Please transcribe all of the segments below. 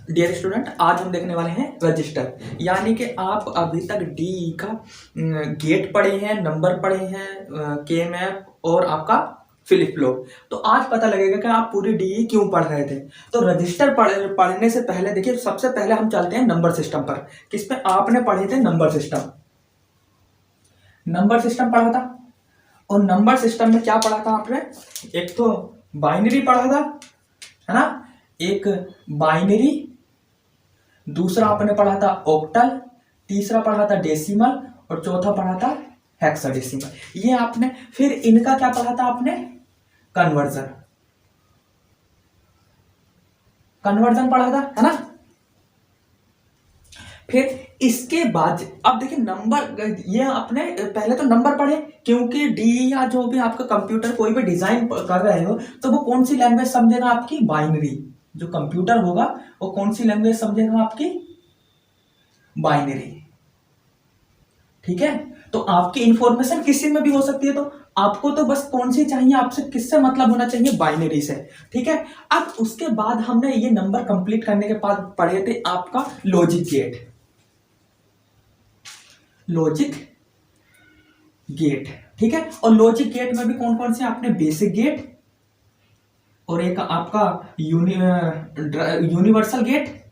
Dear student, आज हम देखने वाले हैं रजिस्टर। यानी कि आप अभी तक डी का गेट पढ़े हैं, नंबर पढ़े हैं, के मैप और आपका फ्लिप फ्लॉप। तो आज पता लगेगा कि आप पूरी डी क्यों पढ़ रहे थे। तो रजिस्टर पढ़ने से पहले देखिए, सबसे पहले हम चलते हैं नंबर सिस्टम पर। किसमें आपने पढ़े थे? Number system. नंबर सिस्टम पढ़ा था। और नंबर सिस्टम में क्या पढ़ा था आपने? एक तो बाइनरी पढ़ा था, है ना, एक बाइनरी, दूसरा आपने पढ़ा था ऑक्टल, तीसरा पढ़ा था डेसिमल और चौथा पढ़ा था हेक्साडेसिमल। ये आपने फिर इनका क्या पढ़ा था आपने? कन्वर्जन। कन्वर्जन पढ़ा था, है ना। फिर इसके बाद अब देखिए नंबर, ये आपने पहले तो नंबर पढ़े, क्योंकि डी या जो भी आपका कंप्यूटर कोई भी डिजाइन कर रहे हो तो वो कौन सी लैंग्वेज समझेगा? आपकी बाइनरी। जो कंप्यूटर होगा वो कौन सी लैंग्वेज समझेगा? आपकी बाइनरी। ठीक है। तो आपकी इंफॉर्मेशन किसी में भी हो सकती है, तो आपको तो बस कौन सी चाहिए? आपसे किससे मतलब होना चाहिए? बाइनरी से। ठीक है। अब उसके बाद हमने ये नंबर कंप्लीट करने के बाद पढ़े थे आपका लॉजिक गेट। लॉजिक गेट, ठीक है। और लॉजिक गेट में भी कौन कौन से? आपने बेसिक गेट और एक आपका यूनिवर्सल गेट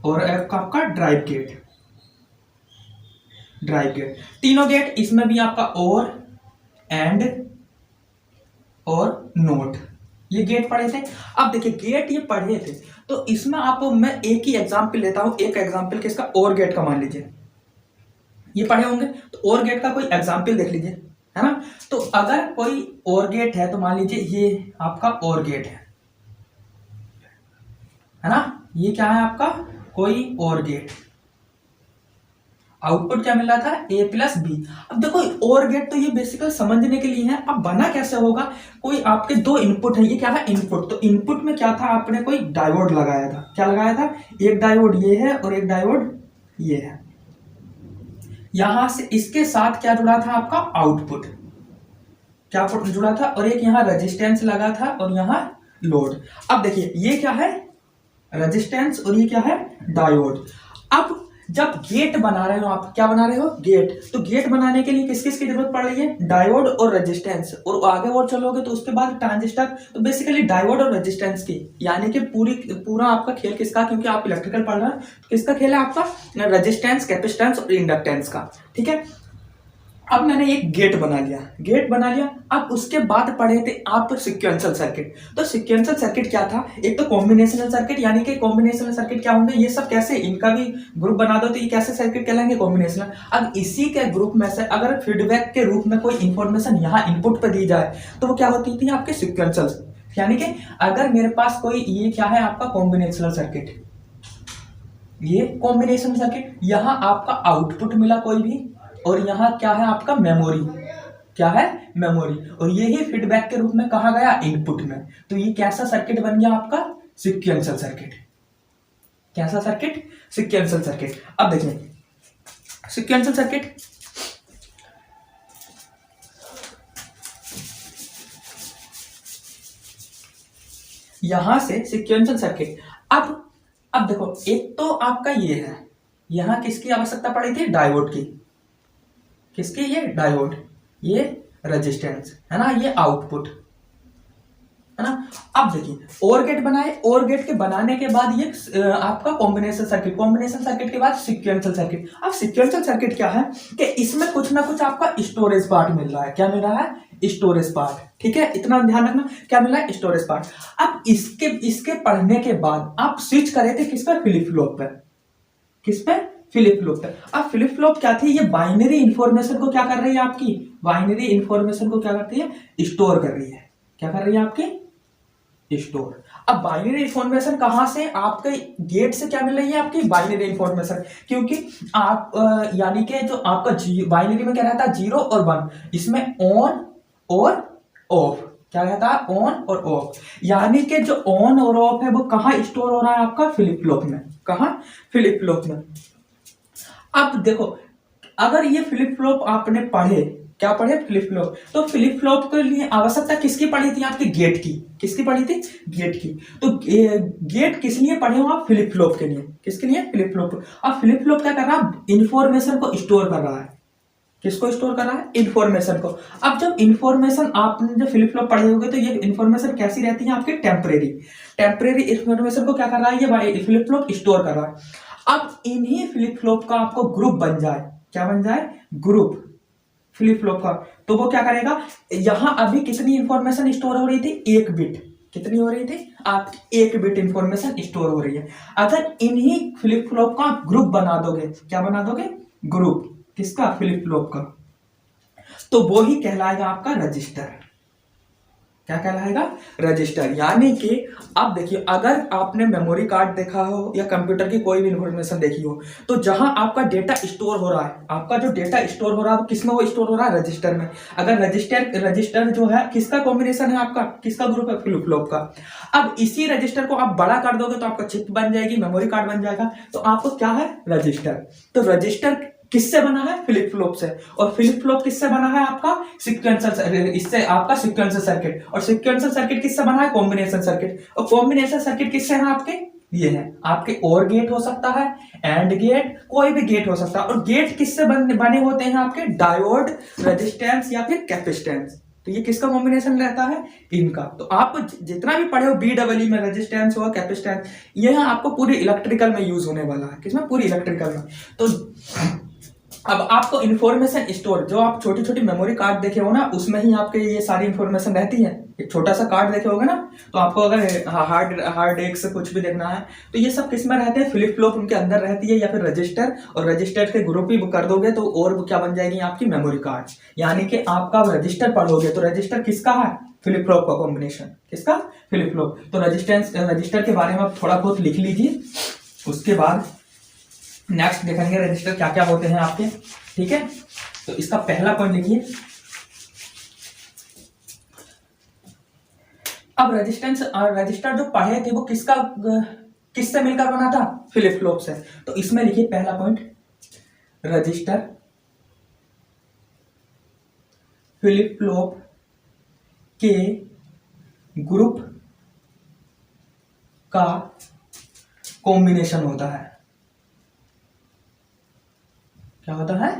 और एक आपका ड्राइव गेट। ड्राइव गेट, तीनों गेट। इसमें भी आपका और, एंड और नोट, ये गेट पढ़े थे। अब देखिए गेट ये पढ़े थे, तो इसमें आपको मैं एक ही एग्जांपल लेता हूं। एक एग्जांपल किसका? और गेट का मान लीजिए, ये पढ़े होंगे, तो और गेट का कोई एग्जांपल देख लीजिए, है ना। तो अगर कोई और गेट है तो मान लीजिए ये आपका और गेट है ना। ये क्या है आपका? कोई और गेट। आउटपुट क्या मिल रहा था? a plus B. अब देखो और गेट तो ये बेसिकली समझने के लिए है। अब बना कैसे होगा? कोई आपके दो इनपुट है, ये क्या है? इनपुट। तो इनपुट में क्या था? आपने कोई डायोड लगाया था। क्या लगाया था? एक डायोड ये है और एक डायोड ये है। यहां से इसके साथ क्या जुड़ा था? आपका आउटपुट। क्या जुड़ा था? और एक यहां रेजिस्टेंस लगा था और यहां लोड। अब देखिए ये क्या है? रेजिस्टेंस और ये क्या है? डायोड। अब जब गेट बना रहे हो, आप क्या बना रहे हो? गेट। तो गेट बनाने के लिए किस किस की जरूरत पड़ रही है? डायोड और रेजिस्टेंस। और आगे और चलोगे तो उसके बाद ट्रांजिस्टर। तो बेसिकली डायोड और रेजिस्टेंस की, यानी कि पूरा आपका खेल किसका? क्योंकि आप इलेक्ट्रिकल पढ़ रहे हो, तो किसका खेल है? आपका रेजिस्टेंस, कैपेसिटेंस और इंडक्टेंस का। ठीक है। अब मैंने एक गेट बना लिया, गेट बना लिया। अब उसके बाद पढ़े थे आप सिक्वेंशियल सर्किट। तो सिक्वेंशियल सर्किट क्या था? एक तो कॉम्बिनेशनल सर्किट, यानी कि कॉम्बिनेशनल सर्किट क्या होंगे? ये सब कैसे, इनका भी ग्रुप बना दो तो ये कैसे सर्किट कहलाएंगे? कॉम्बिनेशनल। अब इसी के ग्रुप में से अगर फीडबैक के रूप में कोई इंफॉर्मेशन यहाँ इनपुट पे दी जाए तो वो क्या होती थी? आपके सिक्वेंशियल। यानी कि अगर मेरे पास कोई, ये क्या है आपका? Combinational circuit. ये कॉम्बिनेशन सर्किट, यहां आपका आउटपुट मिला कोई भी, और यहां क्या है आपका? मेमोरी। क्या है? मेमोरी। और ये ही फीडबैक के रूप में कहा गया इनपुट में। तो ये कैसा सर्किट बन गया आपका? Sequential circuit. कैसा सर्किट? Sequential circuit. अब देखिए सीक्वेंशियल सर्किट, यहां से सीक्वेंशियल सर्किट। अब देखो, एक तो आपका ये है, यहां किसकी आवश्यकता पड़ी थी? डायोड की। किसकी? ये डायोड, ये रेजिस्टेंस, है ना, ये आउटपुट, है ना। अब देखिए और गेट बनाए, और गेट के बनाने के बाद ये आपका कॉम्बिनेशन सर्किट, कॉम्बिनेशन सर्किट के बाद सीक्वेंशियल सर्किट। अब सीक्वेंशियल सर्किट क्या है कि इसमें कुछ ना कुछ आपका स्टोरेज पार्ट मिल रहा है। क्या मिल रहा है? Storage part. ठीक है, इतना ध्यान रखना, क्या मिल रहा है? Storage part. अब इसके पढ़ने के बाद आप स्विच करे थे किस पर? फ्लिप फ्लॉप पर। किस पे? फ्लिप फ्लॉप पे। अब फ्लिप फ्लॉप क्या थी? ये बाइनरी इंफॉर्मेशन को क्या कर रही है? आपकी बाइनरी इंफॉर्मेशन को क्या करती है? स्टोर कर रही है। क्या कर रही है? आपकी स्टोर। अब बाइनरी इंफॉर्मेशन कहां से? आपके गेट से क्या मिल रही है? आपकी बाइनरी इंफॉर्मेशन। क्योंकि आप यानी कि जो आपका बाइनरी में क्या रहता है? 0 और 1। इसमें ऑन और ऑफ। क्या रहता है? ऑन और ऑफ। यानी कि जो ऑन और ऑफ है वो कहां स्टोर हो रहा है? आपका फ्लिप फ्लॉप में। कहां? फ्लिप फ्लॉप में। अब देखो, अगर ये फ्लिप फ्लॉप आपने पढ़े, क्या पढ़े? Flip flop. तो फ्लिप फ्लॉप के लिए आवश्यकता किसकी पड़ी थी? आपकी गेट की। किसकी पड़ी थी? गेट की। तो गेट किस लिए पढ़े हो आप? फ्लिप फ्लॉप के लिए। किसके लिए? Flip flop. अब फ्लिप फ्लॉप क्या कर रहा है? इंफॉर्मेशन को स्टोर कर रहा है। किसको स्टोर कर रहा है? इंफॉर्मेशन को। अब जब इंफॉर्मेशन आपने जब फ्लिप फ्लॉप पढ़े होंगे तो ये इंफॉर्मेशन कैसी रहती है आपकी? टेम्परेरी। टेम्परेरी इंफॉर्मेशन को क्या कर रहा है? ये फ्लिप फ्लॉप स्टोर कर रहा है। अब इन्हीं फ्लिप फ्लॉप का आपको ग्रुप बन जाए। क्या बन जाए? ग्रुप फ्लिप फ्लॉप का। तो वो क्या करेगा? यहां अभी कितनी इंफॉर्मेशन स्टोर हो रही थी? 1 बिट। कितनी हो रही थी? आप 1 बिट इंफॉर्मेशन स्टोर हो रही है। अगर इन्हीं फ्लिप फ्लॉप का ग्रुप बना दोगे, क्या बना दोगे? ग्रुप। किसका? फ्लिप फ्लॉप का। तो वो ही कहलाएगा आपका रजिस्टर। क्या कहलाएगा? रजिस्टर। यानी कि अब देखिए, अगर आपने मेमोरी कार्ड देखा हो या कंप्यूटर की कोई भी इंफॉर्मेशन देखी हो, तो जहां आपका डेटा स्टोर हो रहा है, आपका जो डेटा स्टोर हो रहा है वो किसमें? वो स्टोर हो रहा है रजिस्टर में। अगर रजिस्टर जो है किसका कॉम्बिनेशन है? आपका किसका ग्रुप है? फ्लिप फ्लॉप का। अब इसी रजिस्टर को आप बड़ा कर दोगे तो आपका चिप बन जाएगी, मेमोरी कार्ड बन जाएगा। तो आपको क्या है? रजिस्टर। तो रजिस्टर किससे बना है? फ्लिप फ्लॉप से। और फ्लिप फ्लॉप किससे बना है? आपका सीक्वेंसर। इससे आपका सीक्वेंसर सर्किट। और सीक्वेंसर सर्किट किससे बना है? Combination circuit. और कॉम्बिनेशन सर्किट किससे है आपके? ये है आपके और गेट हो सकता है, एंड गेट, कोई भी गेट हो सकता है। और गेट किससे बने होते हैं आपके? डायोड, रेजिस्टेंस या फिर कैपेसिटेंस। तो ये किसका कॉम्बिनेशन रहता है? इनका। तो आप जितना भी पढ़े हो BEE में, रेजिस्टेंस हुआ, कैपेसिटेंस, ये आपको पूरी इलेक्ट्रिकल में यूज होने वाला है। किसमें? पूरी इलेक्ट्रिकल में। तो अब आपको इन्फॉर्मेशन स्टोर, जो आप छोटी छोटी मेमोरी कार्ड देखे हो ना, उसमें ही आपके ये सारी इन्फॉर्मेशन रहती है। एक छोटा सा कार्ड देखे होगे ना, तो आपको अगर हार्ड डिस्क से कुछ भी देखना है तो ये सब किसमें रहते हैं? फ्लिप फ्लॉप उनके अंदर रहती है, या फिर रजिस्टर। और रजिस्टर के ग्रुप ही कर दोगे तो और क्या बन जाएगी? आपकी मेमोरी कार्ड। यानी कि आपका रजिस्टर पढ़ोगे तो रजिस्टर किसका है? फ्लिप फ्लॉप का कॉम्बिनेशन। किसका? Flip flop. तो रजिस्टर के बारे में आप थोड़ा बहुत लिख लीजिए, उसके बाद नेक्स्ट देखेंगे रजिस्टर क्या क्या होते हैं आपके। ठीक है, तो इसका पहला पॉइंट लिखिए। अब रजिस्टर जो पढ़े थे वो किससे मिलकर बना था? फ्लिप फ्लॉप से। तो इसमें लिखिए पहला पॉइंट, रजिस्टर फ्लिप फ्लॉप के ग्रुप का कॉम्बिनेशन होता है। क्या होता है?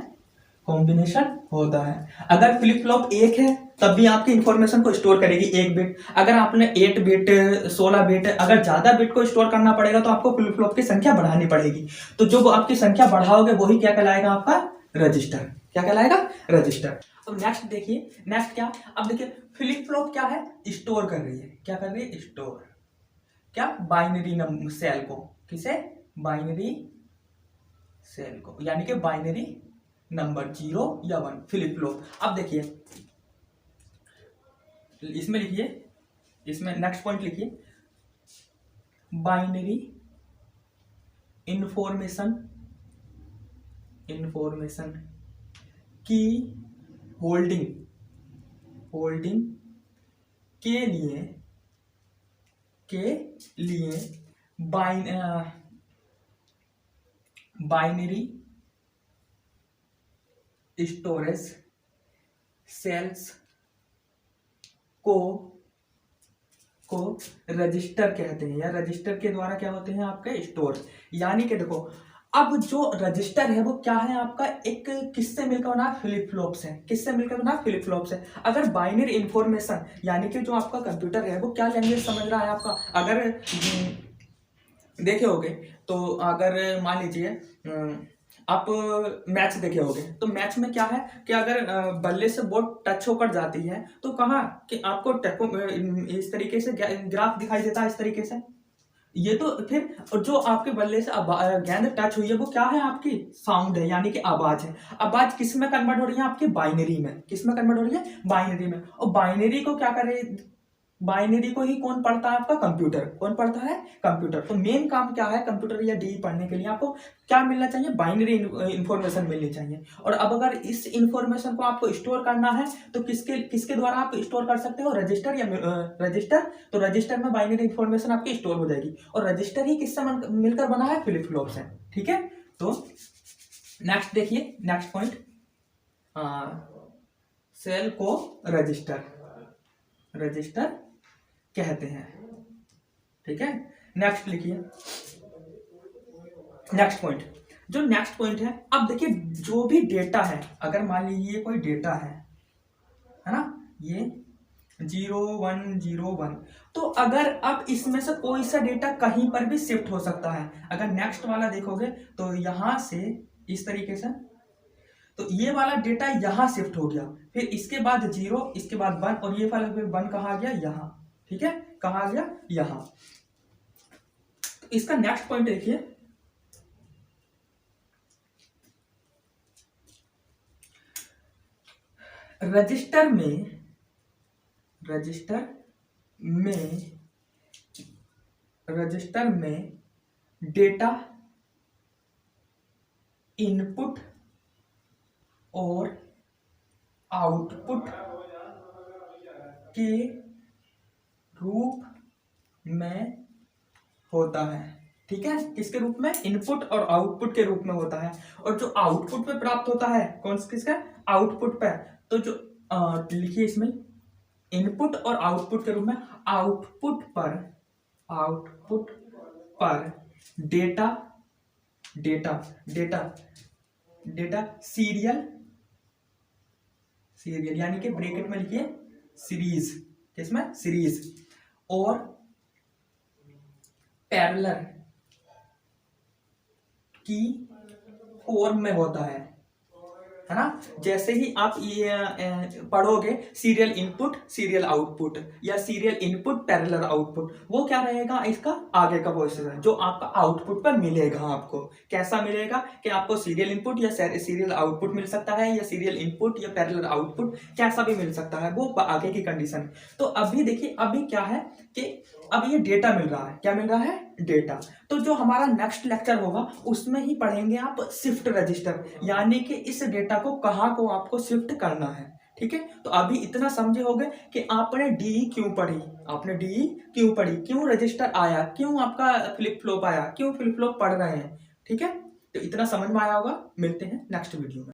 कॉम्बिनेशन होता है। अगर फ्लिप फ्लॉप 1 है तब भी आपकी इंफॉर्मेशन को स्टोर करेगी 1 बिट। अगर आपने 8 बिट, 16 बिट, अगर ज्यादा बिट को स्टोर करना पड़ेगा तो आपको फ्लिप फ्लॉप की संख्या बढ़ानी पड़ेगी। तो जो आपकी संख्या बढ़ाओगे वही क्या कहलाएगा? आपका रजिस्टर। क्या कहलाएगा? रजिस्टर। अब नेक्स्ट देखिए, नेक्स्ट क्या? अब देखिए फ्लिप फ्लॉप क्या है? स्टोर कर रही है। क्या कर रही है? स्टोर। क्या? बाइनरी सेल को। किसे? बाइनरी सेल को, यानी कि बाइनरी नंबर 0 या 1। Flip flop. अब देखिए इसमें लिखिए, इसमें नेक्स्ट पॉइंट लिखिए, बाइनरी इंफॉर्मेशन की होल्डिंग के लिए बाइनरी स्टोरेज सेल्स को रजिस्टर कहते हैं, या रजिस्टर के द्वारा क्या होते हैं? आपके स्टोर। यानी कि देखो, अब जो रजिस्टर है वो क्या है? आपका एक किससे मिलकर बना? फ्लिप फ्लॉप से। किससे मिलकर बना? फ्लिप फ्लॉप से। अगर बाइनरी इंफॉर्मेशन, यानी कि जो आपका कंप्यूटर है वो क्या लैंग्वेज समझ रहा है आपका? अगर देखे होगे तो अगर मान लीजिए आप मैच देखे होगे, तो मैच में क्या है कि अगर बल्ले से बॉल टच होकर जाती है तो कहाँ कि आपको इस तरीके से ग्राफ दिखाई देता है, इस तरीके से। ये तो फिर जो आपके बल्ले से गेंद टच हुई है वो क्या है? आपकी साउंड है, यानी कि आवाज है। आवाज किस में कन्वर्ट हो रही है? आपकी बाइनरी में। किस में कन्वर्ट हो रही है? बाइनरी में। और बाइनरी को क्या कर रही है? बाइनरी को ही कौन पढ़ता है? आपका कंप्यूटर। कौन पढ़ता है? कंप्यूटर। तो मेन काम क्या है कंप्यूटर या डी पढ़ने के लिए? आपको क्या मिलना चाहिए? बाइनरी इंफॉर्मेशन मिलनी चाहिए। और अब अगर इस इंफॉर्मेशन को आपको स्टोर करना है तो किसके द्वारा आप स्टोर कर सकते हो? रजिस्टर या रजिस्टर। तो रजिस्टर में बाइनरी इंफॉर्मेशन आपकी स्टोर हो जाएगी। और रजिस्टर ही किससे मिलकर बना है? फ्लिप फ्लॉप से। ठीक है, तो नेक्स्ट देखिए, नेक्स्ट पॉइंट, सेल को रजिस्टर कहते हैं। ठीक है, नेक्स्ट लिखिए, नेक्स्ट पॉइंट। जो नेक्स्ट पॉइंट है, अब देखिए जो भी डेटा है, अगर मान लीजिए कोई डेटा है ना, ये 0101, तो अगर अब इसमें से कोई सा डेटा कहीं पर भी शिफ्ट हो सकता है। अगर नेक्स्ट वाला देखोगे तो यहां से इस तरीके से, तो ये वाला डेटा यहां शिफ्ट हो गया, फिर इसके बाद 0, इसके बाद 1, और ये वाला फिर 1 कहाँ गया, यहां। ठीक है, कहाँ गया, यहां। तो इसका नेक्स्ट पॉइंट देखिए, रजिस्टर में डेटा इनपुट और आउटपुट के रूप में होता है। ठीक है, किसके रूप में, इनपुट और आउटपुट के रूप में होता है। और जो आउटपुट पे प्राप्त होता है, कौन सा, किसका, आउटपुट पे। तो जो लिखिए इसमें इनपुट और आउटपुट के रूप में, आउटपुट पर डेटा सीरियल यानी कि ब्रैकेट में लिखिए सीरीज, किसमें, सीरीज, और पैरेलल की फॉर्म में होता है ना। जैसे ही आप ये पढ़ोगे सीरियल इनपुट सीरियल आउटपुट, या सीरियल इनपुट पैरेलल आउटपुट, वो क्या रहेगा, इसका आगे का प्रोसेस है जो आपका आउटपुट पर मिलेगा। आपको कैसा मिलेगा कि आपको सीरियल इनपुट या सीरियल आउटपुट मिल सकता है, या सीरियल इनपुट या पैरेलल आउटपुट कैसा भी मिल सकता है, वो आगे की कंडीशन। तो अभी देखिए, अभी क्या है कि अब ये डेटा मिल रहा है, क्या मिल रहा है, डेटा। तो जो हमारा नेक्स्ट लेक्चर होगा उसमें ही पढ़ेंगे आप शिफ्ट रजिस्टर, यानी कि इस डेटा को कहाँ को आपको शिफ्ट करना है। ठीक है, तो अभी इतना समझे होगे कि आपने डी क्यों पढ़ी, क्यों रजिस्टर आया, क्यों आपका फ्लिप फ्लॉप आया, क्यों फ्लिप फ्लॉप पढ़ रहे हैं। ठीक है, तो इतना समझ में आया होगा। मिलते हैं नेक्स्ट वीडियो में।